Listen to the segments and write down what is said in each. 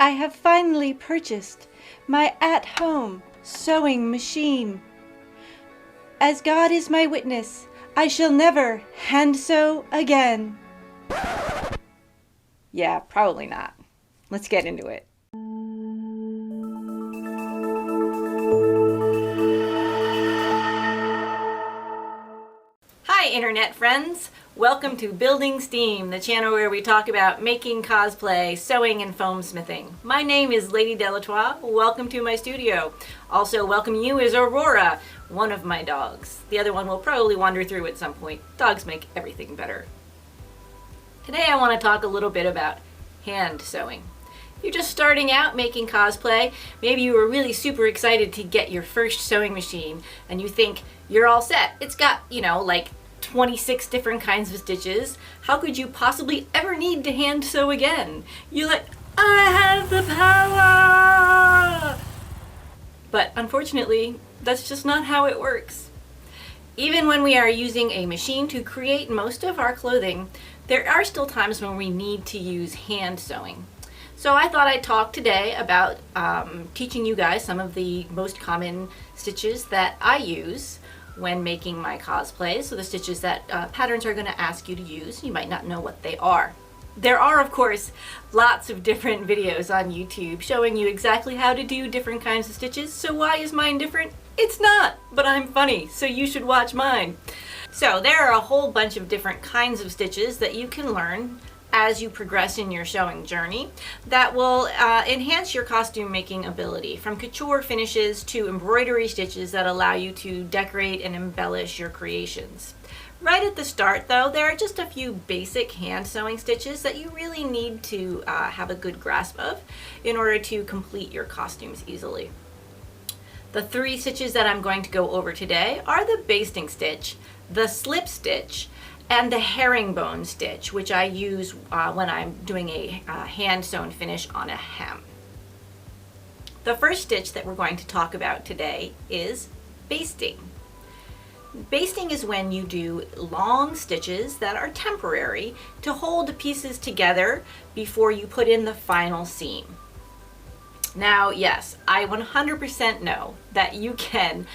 I have finally purchased my at-home sewing machine. As God is my witness, I shall never hand sew again. Yeah, probably not. Let's get into it. Hi, internet friends. Welcome to Building Steam, the channel where we talk about making cosplay, sewing, and foam smithing. My name is Lady Delatour. Welcome to my studio. Also, welcome you is Aurora, one of my dogs. The other one will probably wander through at some point. Dogs make everything better. Today I want to talk a little bit about hand sewing. If you're just starting out making cosplay, maybe you were really super excited to get your first sewing machine and you think you're all set. It's got, like 26 different kinds of stitches. How could you possibly ever need to hand sew again? You're like, I have the power! But unfortunately, that's just not how it works. Even when we are using a machine to create most of our clothing, there are still times when we need to use hand sewing. So I thought I'd talk today about teaching you guys some of the most common stitches that I use when making my cosplays. So the stitches that patterns are going to ask you to use. You might not know what they are. There are, of course, lots of different videos on YouTube showing you exactly how to do different kinds of stitches. So why is mine different? It's not, but I'm funny, so you should watch mine. So there are a whole bunch of different kinds of stitches that you can learn as you progress in your sewing journey that will enhance your costume making ability, from couture finishes to embroidery stitches that allow you to decorate and embellish your creations. Right at the start though, there are just a few basic hand sewing stitches that you really need to have a good grasp of in order to complete your costumes easily. The three stitches that I'm going to go over today are the basting stitch, the slip stitch, and the herringbone stitch, which I use when I'm doing a hand sewn finish on a hem. The first stitch that we're going to talk about today is basting. Basting is when you do long stitches that are temporary to hold pieces together before you put in the final seam. Now, yes, I 100% know that you can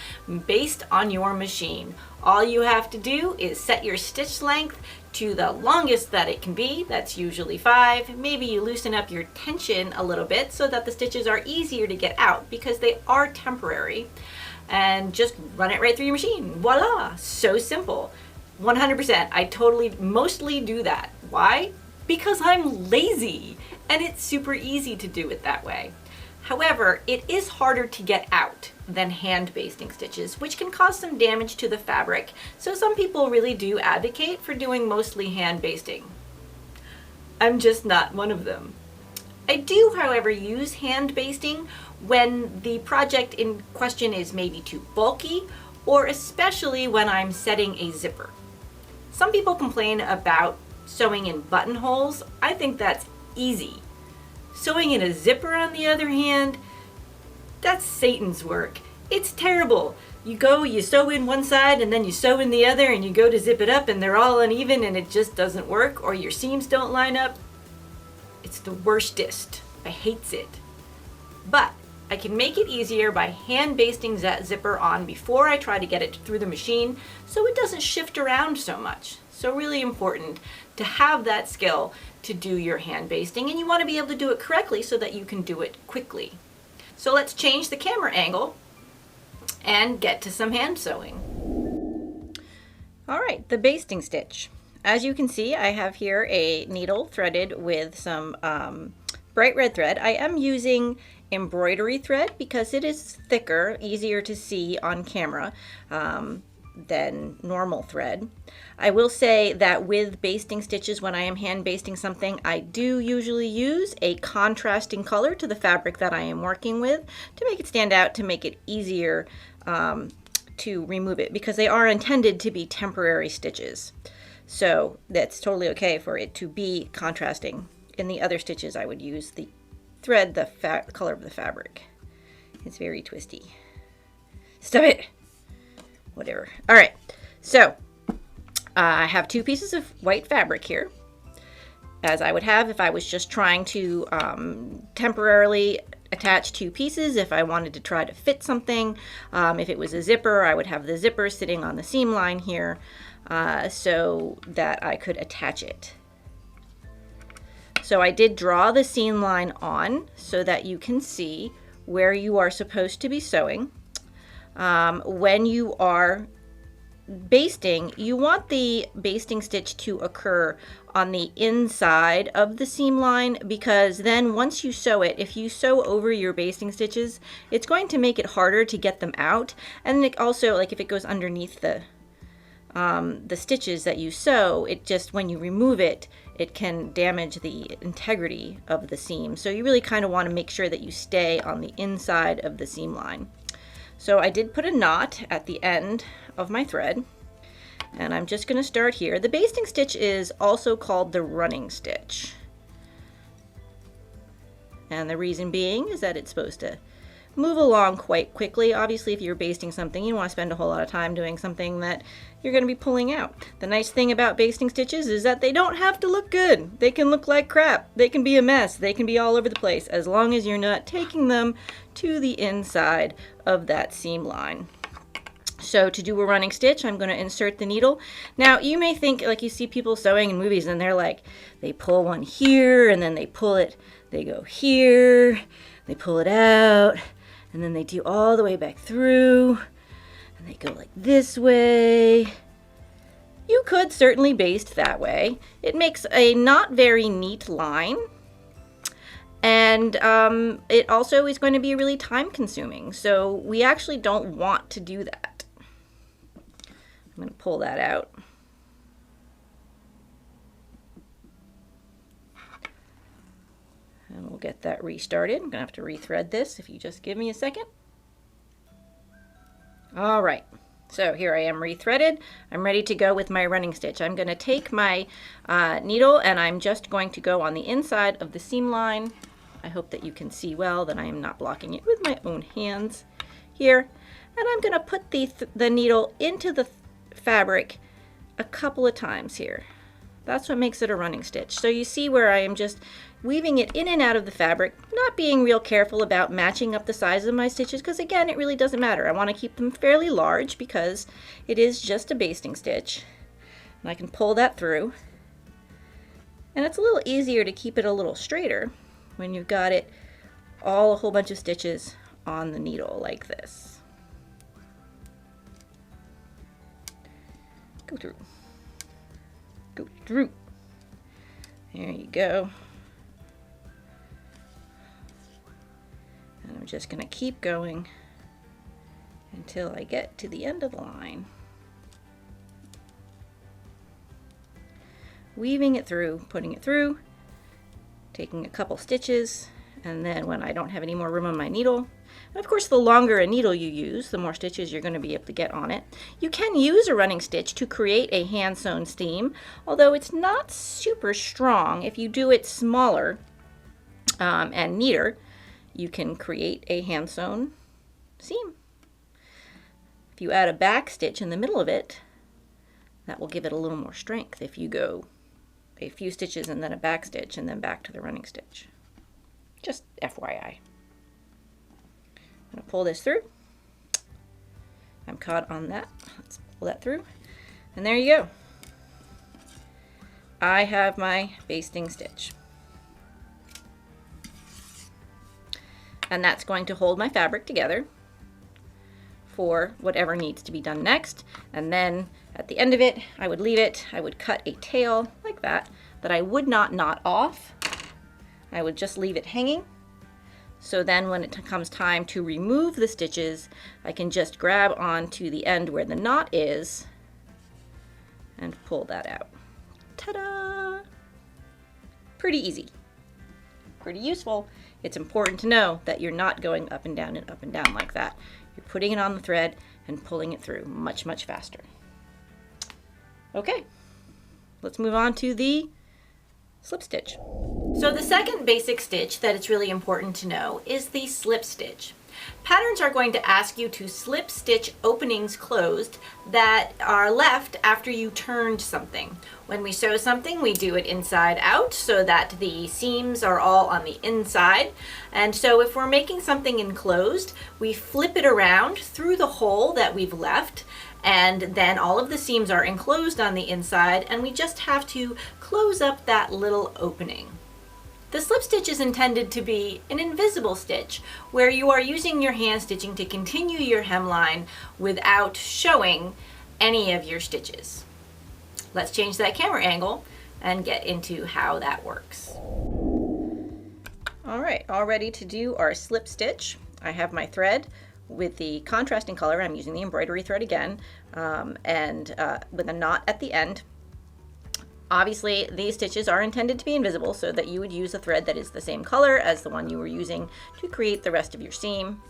baste on your machine. All you have to do is set your stitch length to the longest that it can be. That's usually 5. Maybe you loosen up your tension a little bit so that the stitches are easier to get out because they are temporary. And just run it right through your machine. Voila! So simple. 100%. I mostly do that. Why? Because I'm lazy and it's super easy to do it that way. However, it is harder to get out than hand basting stitches, which can cause some damage to the fabric. So some people really do advocate for doing mostly hand basting. I'm just not one of them. I do, however, use hand basting when the project in question is maybe too bulky, or especially when I'm setting a zipper. Some people complain about sewing in buttonholes. I think that's easy. Sewing in a zipper, on the other hand, that's Satan's work. It's terrible. You sew in one side and then you sew in the other and you go to zip it up and they're all uneven and it just doesn't work, or your seams don't line up. It's the worstest. I hates it. But I can make it easier by hand basting that zipper on before I try to get it through the machine so it doesn't shift around so much. So really important to have that skill to do your hand basting, and you want to be able to do it correctly so that you can do it quickly. So let's change the camera angle and get to some hand sewing. All right, the basting stitch. As you can see, I have here a needle threaded with some bright red thread. I am using embroidery thread because it is thicker, easier to see on camera than normal thread. I will say that with basting stitches, when I am hand basting something, I do usually use a contrasting color to the fabric that I am working with to make it stand out, to make it easier to remove it, because they are intended to be temporary stitches. So that's totally okay for it to be contrasting. In the other stitches, I would use the thread, the color of the fabric. It's very twisty. Stop it! Whatever. All right, so I have two pieces of white fabric here. as I would have if I was just trying to temporarily attach two pieces. If I wanted to try to fit something, if it was a zipper, I would have the zipper sitting on the seam line here so that I could attach it. So I did draw the seam line on so that you can see where you are supposed to be sewing. When you are basting, you want the basting stitch to occur on the inside of the seam line, because then once you sew it, if you sew over your basting stitches, it's going to make it harder to get them out. And it also, like if it goes underneath the stitches that you sew, it just, when you remove it, it can damage the integrity of the seam. So you really kind of want to make sure that you stay on the inside of the seam line. So I did put a knot at the end of my thread, and I'm just going to start here. The basting stitch is also called the running stitch. And the reason being is that it's supposed to move along quite quickly. Obviously, if you're basting something, you don't want to spend a whole lot of time doing something that you're going to be pulling out. The nice thing about basting stitches is that they don't have to look good. They can look like crap. They can be a mess. They can be all over the place, as long as you're not taking them to the inside of that seam line. So to do a running stitch, I'm going to insert the needle. Now you may think, like you see people sewing in movies, and they're like, they pull one here and then they pull it, they go here, they pull it out, and then they do all the way back through, and they go like this way. You could certainly baste that way. It makes a not very neat line, and it also is going to be really time consuming. So we actually don't want to do that. I'm going to pull that out. And we'll get that restarted. I'm going to have to rethread this if you just give me a second. All right, so here I am rethreaded. I'm ready to go with my running stitch. I'm going to take my needle, and I'm just going to go on the inside of the seam line. I hope that you can see well that I am not blocking it with my own hands here. And I'm going to put the needle into the fabric a couple of times here. That's what makes it a running stitch. So you see where I am just weaving it in and out of the fabric, not being real careful about matching up the size of my stitches, because again, it really doesn't matter. I want to keep them fairly large because it is just a basting stitch. And I can pull that through. And it's a little easier to keep it a little straighter when you've got it all a whole bunch of stitches on the needle like this. Go through. Go through. There you go. And I'm just going to keep going until I get to the end of the line. Weaving it through, putting it through, taking a couple stitches, and then when I don't have any more room on my needle, and of course the longer a needle you use, the more stitches you're going to be able to get on it. You can use a running stitch to create a hand sewn seam, although it's not super strong. If you do it smaller and neater, you can create a hand sewn seam. If you add a back stitch in the middle of it, that will give it a little more strength if you go a few stitches and then a back stitch and then back to the running stitch. Just FYI. I'm going to pull this through. I'm caught on that. Let's pull that through. And there you go. I have my basting stitch. And that's going to hold my fabric together for whatever needs to be done next. And then at the end of it, I would leave it. I would cut a tail like that I would not knot off. I would just leave it hanging. So then when it comes time to remove the stitches, I can just grab onto the end where the knot is and pull that out. Ta-da! Pretty easy. Pretty useful. It's important to know that you're not going up and down like that. You're putting it on the thread and pulling it through much, much faster. Okay, let's move on to the slip stitch. So the second basic stitch that it's really important to know is the slip stitch. Patterns are going to ask you to slip stitch openings closed that are left after you turned something. When we sew something, we do it inside out so that the seams are all on the inside. And so if we're making something enclosed, we flip it around through the hole that we've left, and then all of the seams are enclosed on the inside, and we just have to close up that little opening. The slip stitch is intended to be an invisible stitch where you are using your hand stitching to continue your hemline without showing any of your stitches. Let's change that camera angle and get into how that works. All right, all ready to do our slip stitch. I have my thread with the contrasting color. I'm using the embroidery thread again, and with a knot at the end. Obviously, these stitches are intended to be invisible so that you would use a thread that is the same color as the one you were using to create the rest of your seam.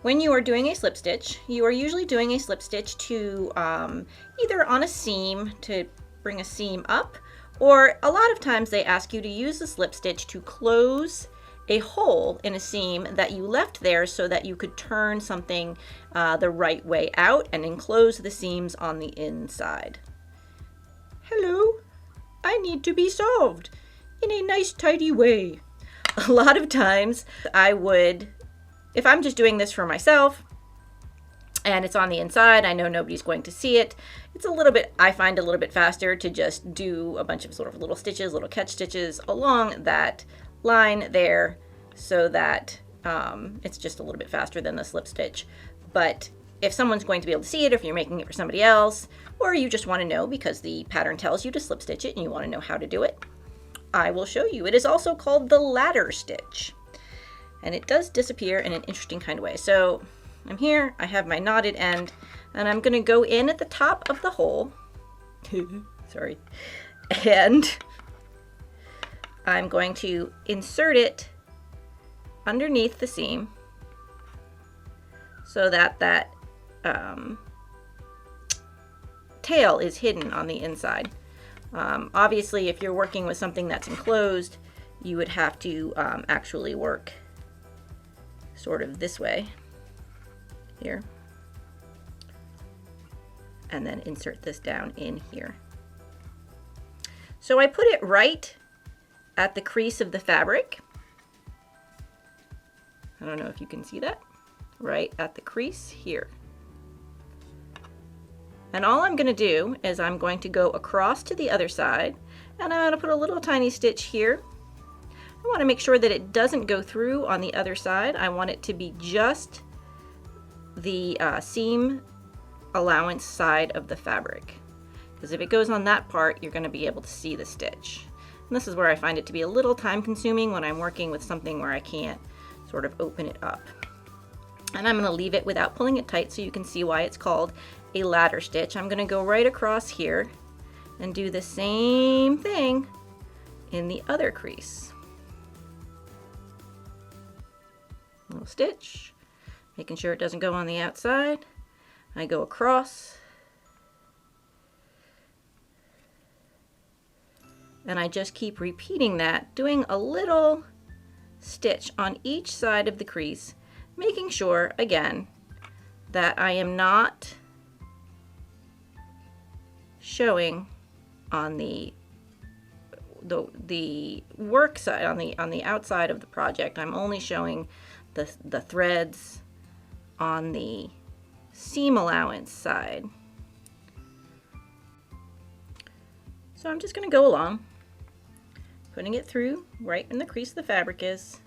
When you are doing a slip stitch, you are usually doing a slip stitch to either on a seam to bring a seam up, or a lot of times they ask you to use the slip stitch to close a hole in a seam that you left there so that you could turn something the right way out and enclose the seams on the inside. Hello, I need to be solved in a nice tidy way. A lot of times I would, if I'm just doing this for myself and it's on the inside, I know nobody's going to see it. It's a little bit, I find a little bit faster to just do a bunch of sort of little stitches, little catch stitches along that line there so that it's just a little bit faster than the slip stitch. But if someone's going to be able to see it, if you're making it for somebody else, or you just want to know because the pattern tells you to slip stitch it and you want to know how to do it, I will show you. It is also called the ladder stitch, and it does disappear in an interesting kind of way. So I'm here, I have my knotted end, and I'm going to go in at the top of the hole. Sorry. And I'm going to insert it underneath the seam so that that tail is hidden on the inside. Obviously, if you're working with something that's enclosed, you would have to actually work sort of this way here, and then insert this down in here. So I put it right at the crease of the fabric. I don't know if you can see that. Right at the crease here. And all I'm going to do is I'm going to go across to the other side, and I'm going to put a little tiny stitch here. I want to make sure that it doesn't go through on the other side. I want it to be just the seam allowance side of the fabric, because if it goes on that part, you're going to be able to see the stitch. And this is where I find it to be a little time consuming when I'm working with something where I can't sort of open it up. And I'm going to leave it without pulling it tight so you can see why it's called a ladder stitch. I'm going to go right across here and do the same thing in the other crease. Little stitch, making sure it doesn't go on the outside. I go across, and I just keep repeating that, doing a little stitch on each side of the crease, making sure, again, that I am not showing on the work side, on the outside of the project. I'm only showing the threads on the seam allowance side. So I'm just going to go along, putting it through right in the crease the fabric is,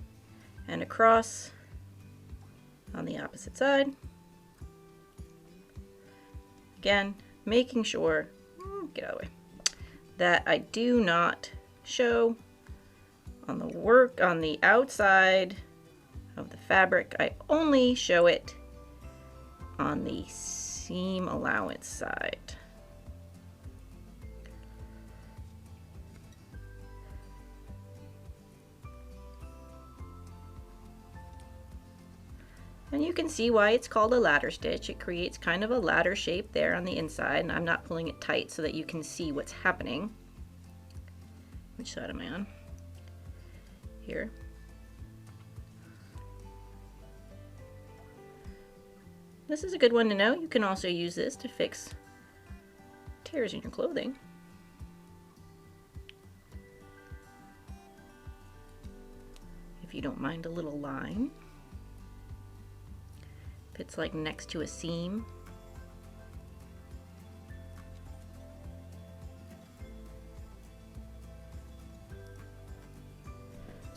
and across on the opposite side. Again, making sure, get out of the way, that I do not show on the outside of the fabric. I only show it on the seam allowance side. And you can see why it's called a ladder stitch. It creates kind of a ladder shape there on the inside, and I'm not pulling it tight so that you can see what's happening. Which side am I on? Here. This is a good one to know. You can also use this to fix tears in your clothing. If you don't mind a little line. If it's like next to a seam.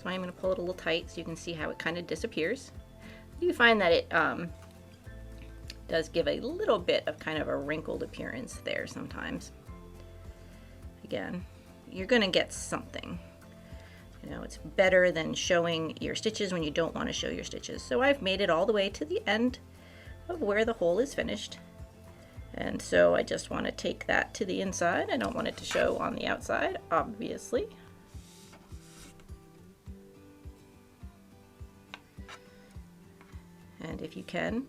So I'm going to pull it a little tight so you can see how it kind of disappears. You find that it does give a little bit of kind of a wrinkled appearance there sometimes. Again, you're going to get something. You know, it's better than showing your stitches when you don't want to show your stitches. So I've made it all the way to the end of where the hole is finished. And so I just want to take that to the inside. I don't want it to show on the outside, obviously. And if you can,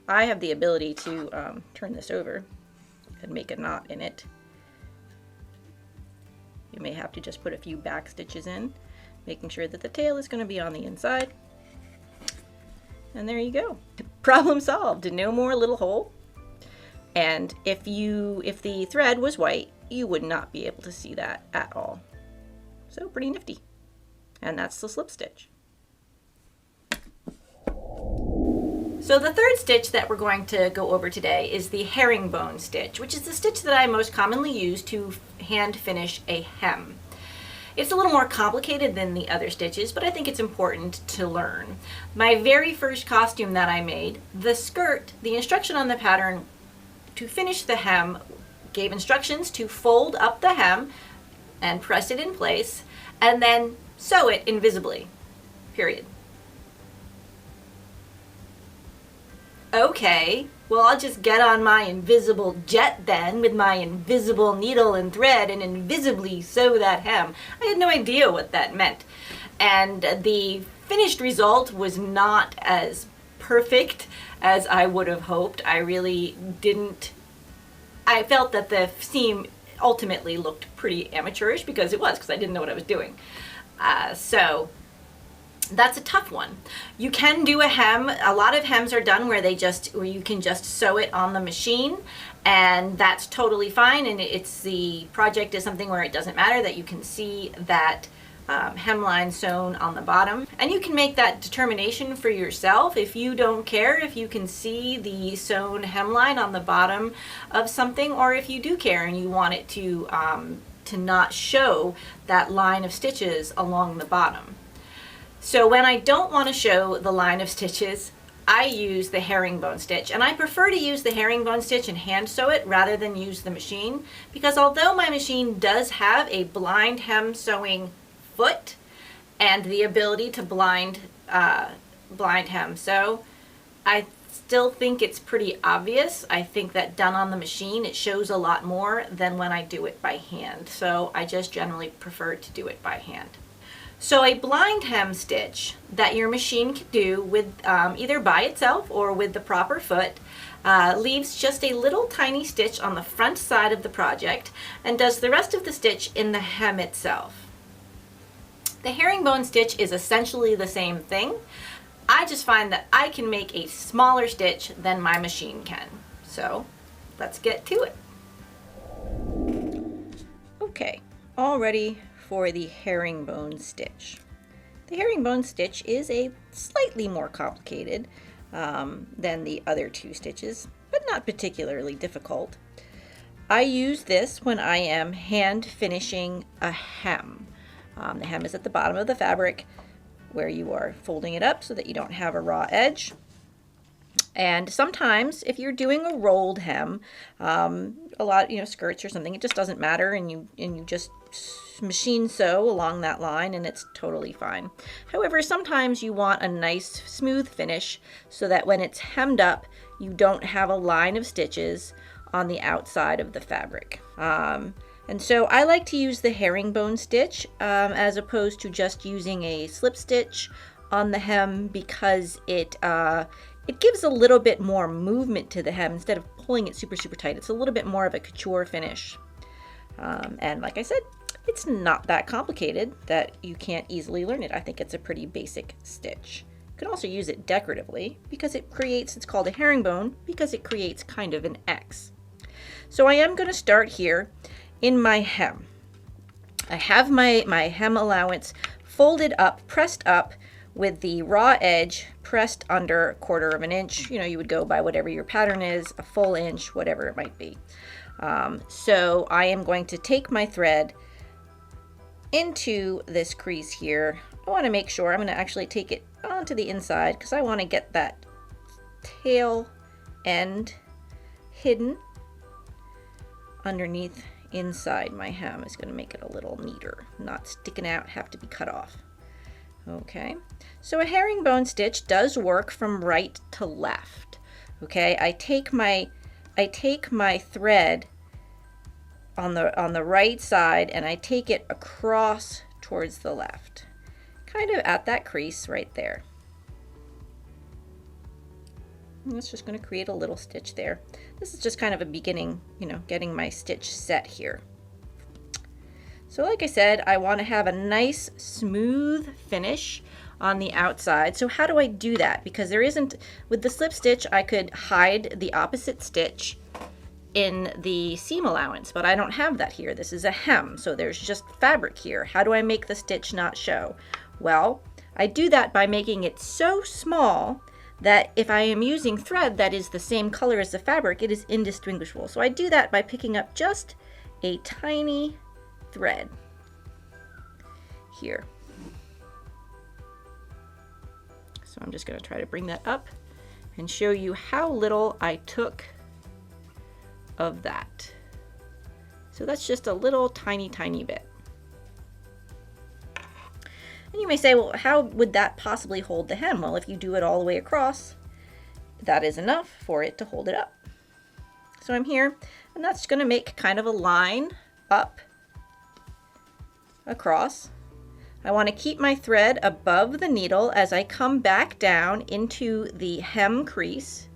I have the ability to turn this over and make a knot in it. You may have to just put a few back stitches in, making sure that the tail is going to be on the inside. And there you go. Problem solved. No more little hole. And if the thread was white, you would not be able to see that at all. So pretty nifty. And that's the slip stitch. So the third stitch that we're going to go over today is the herringbone stitch, which is the stitch that I most commonly use to hand finish a hem. It's a little more complicated than the other stitches, but I think it's important to learn. My very first costume that I made, the skirt, the instruction on the pattern to finish the hem gave instructions to fold up the hem and press it in place and then sew it invisibly, period. Okay, well, I'll just get on my invisible jet then with my invisible needle and thread and invisibly sew that hem. I had no idea what that meant. And the finished result was not as perfect as I would have hoped. I felt that the seam ultimately looked pretty amateurish because I didn't know what I was doing. So that's a tough one. You can do a hem. A lot of hems are done where you can just sew it on the machine, and that's totally fine. And the project is something where it doesn't matter that you can see that hemline sewn on the bottom, and you can make that determination for yourself. If you don't care if you can see the sewn hemline on the bottom of something, or if you do care and you want it to not show that line of stitches along the bottom. So when I don't want to show the line of stitches, I use the herringbone stitch, and I prefer to use the herringbone stitch and hand sew it rather than use the machine, because although my machine does have a blind hem sewing foot and the ability to blind hem sew, I still think it's pretty obvious. I think that done on the machine, it shows a lot more than when I do it by hand. So I just generally prefer to do it by hand. So a blind hem stitch that your machine can do with either by itself or with the proper foot leaves just a little tiny stitch on the front side of the project and does the rest of the stitch in the hem itself. The herringbone stitch is essentially the same thing. I just find that I can make a smaller stitch than my machine can. So let's get to it. Okay, all ready for the herringbone stitch. The herringbone stitch is a slightly more complicated than the other two stitches, but not particularly difficult. I use this when I am hand finishing a hem. The hem is at the bottom of the fabric where you are folding it up so that you don't have a raw edge. And sometimes if you're doing a rolled hem, a lot, skirts or something, it just doesn't matter, and you just machine sew along that line and it's totally fine. However, sometimes you want a nice smooth finish so that when it's hemmed up, you don't have a line of stitches on the outside of the fabric. And so I like to use the herringbone stitch as opposed to just using a slip stitch on the hem, because it gives a little bit more movement to the hem instead of pulling it super tight. It's a little bit more of a couture finish. And like I said, it's not that complicated that you can't easily learn it. I think it's a pretty basic stitch. can also use it decoratively because it creates, it's called a herringbone because it creates kind of an X. So I am going to start here in my hem. I have my hem allowance folded up, pressed up with the raw edge pressed under 1/4 of an inch. You know, you would go by whatever your pattern is, a full inch, whatever it might be. So I am going to take my thread into this crease here. I want to make sure I'm going to actually take it onto the inside because I want to get that tail end hidden underneath inside my hem. Is going to make it a little neater, not sticking out, have to be cut off. Okay, so a herringbone stitch does work from right to left. Okay, I take my thread on the right side and I take it across towards the left, kind of at that crease right there. And that's just going to create a little stitch there. This is just kind of a beginning, you know, getting my stitch set here. So like I said, I want to have a nice smooth finish on the outside. So how do I do that? Because there isn't, with the slip stitch, I could hide the opposite stitch in the seam allowance, but I don't have that here. This is a hem, so there's just fabric here. How do I make the stitch not show? Well, I do that by making it so small that if I am using thread that is the same color as the fabric, it is indistinguishable. So I do that by picking up just a tiny thread here. So I'm just going to try to bring that up and show you how little I took of that. So that's just a little tiny bit. And you may say, well, how would that possibly hold the hem? Well, if you do it all the way across, that is enough for it to hold it up. So I'm here, and that's going to make kind of a line up across. I want to keep my thread above the needle as I come back down into the hem crease,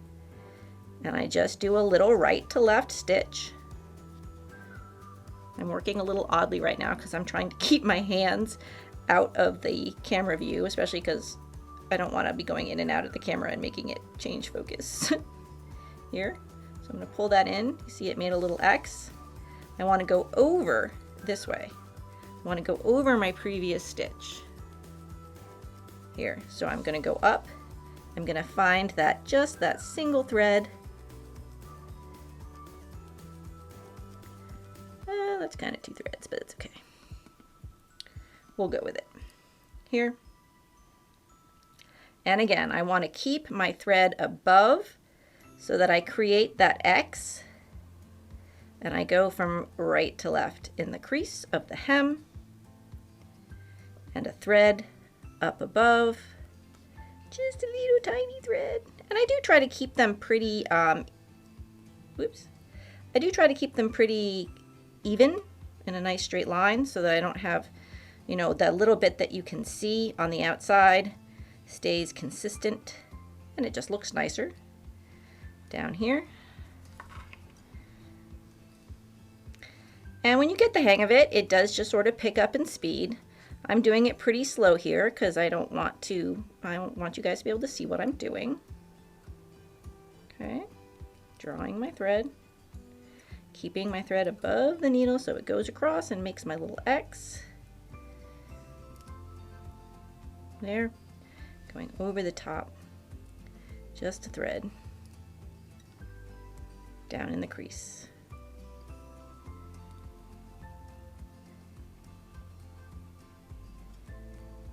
and I just do a little right to left stitch. I'm working a little oddly right now because I'm trying to keep my hands out of the camera view, especially because I don't want to be going in and out of the camera and making it change focus here. So I'm going to pull that in. You see it made a little X. I want to go over this way. I want to go over my previous stitch here. So I'm going to go up. I'm going to find that just that single thread. That's kind of 2 threads, but it's okay. We'll go with it here. And again, I want to keep my thread above so that I create that X, and I go from right to left in the crease of the hem, and a thread up above, just a little tiny thread. And I do try to keep them pretty, I do try to keep them pretty even in a nice straight line so that I don't have, you know, that little bit that you can see on the outside stays consistent and it just looks nicer down here. And when you get the hang of it, it does just sort of pick up in speed. I'm doing it pretty slow here because I don't want you guys to be able to see what I'm doing. Okay, drawing my thread, keeping my thread above the needle so it goes across and makes my little X. There, going over the top, just a thread down in the crease.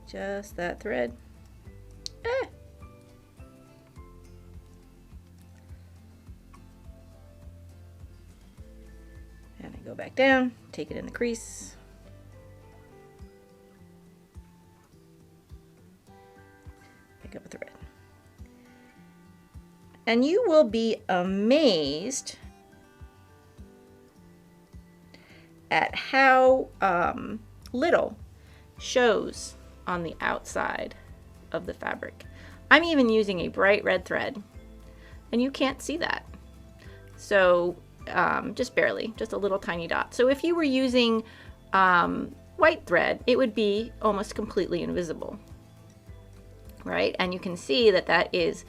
Just that thread. And I go back down, take it in the crease. Pick up a thread. And you will be amazed at how little shows on the outside of the fabric. I'm even using a bright red thread and you can't see that. So just barely, just a little tiny dot. So if you were using white thread, it would be almost completely invisible. right? And you can see that that is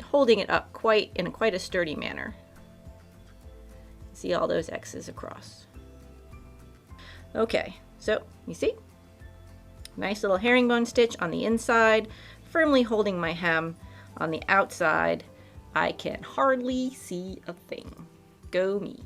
holding it up in quite a sturdy manner. See all those X's across. Okay, so you see, nice little herringbone stitch on the inside, firmly holding my hem. On the outside, I can hardly see a thing. Go me.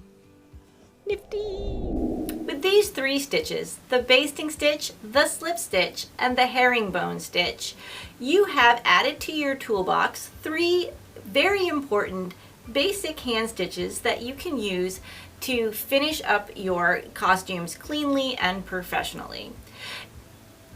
Nifty! With these 3 stitches, the basting stitch, the slip stitch, and the herringbone stitch, you have added to your toolbox 3 very important basic hand stitches that you can use to finish up your costumes cleanly and professionally.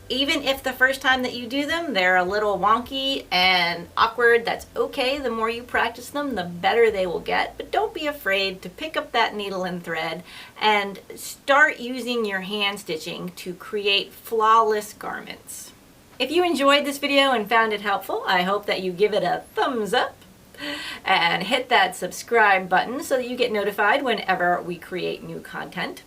Even if the first time that you do them, they're a little wonky and awkward, that's okay. The more you practice them, the better they will get. But don't be afraid to pick up that needle and thread and start using your hand stitching to create flawless garments. If you enjoyed this video and found it helpful, I hope that you give it a thumbs up and hit that subscribe button so that you get notified whenever we create new content.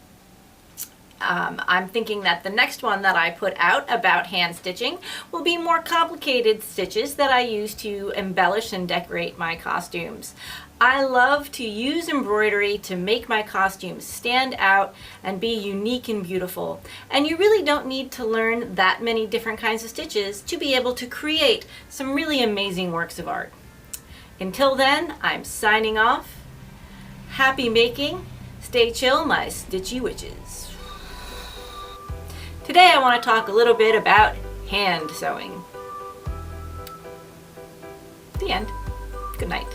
I'm thinking that the next one that I put out about hand stitching will be more complicated stitches that I use to embellish and decorate my costumes. I love to use embroidery to make my costumes stand out and be unique and beautiful. And you really don't need to learn that many different kinds of stitches to be able to create some really amazing works of art. Until then, I'm signing off. Happy making. Stay chill, my stitchy witches. Today I want to talk a little bit about hand sewing. The end. Good night.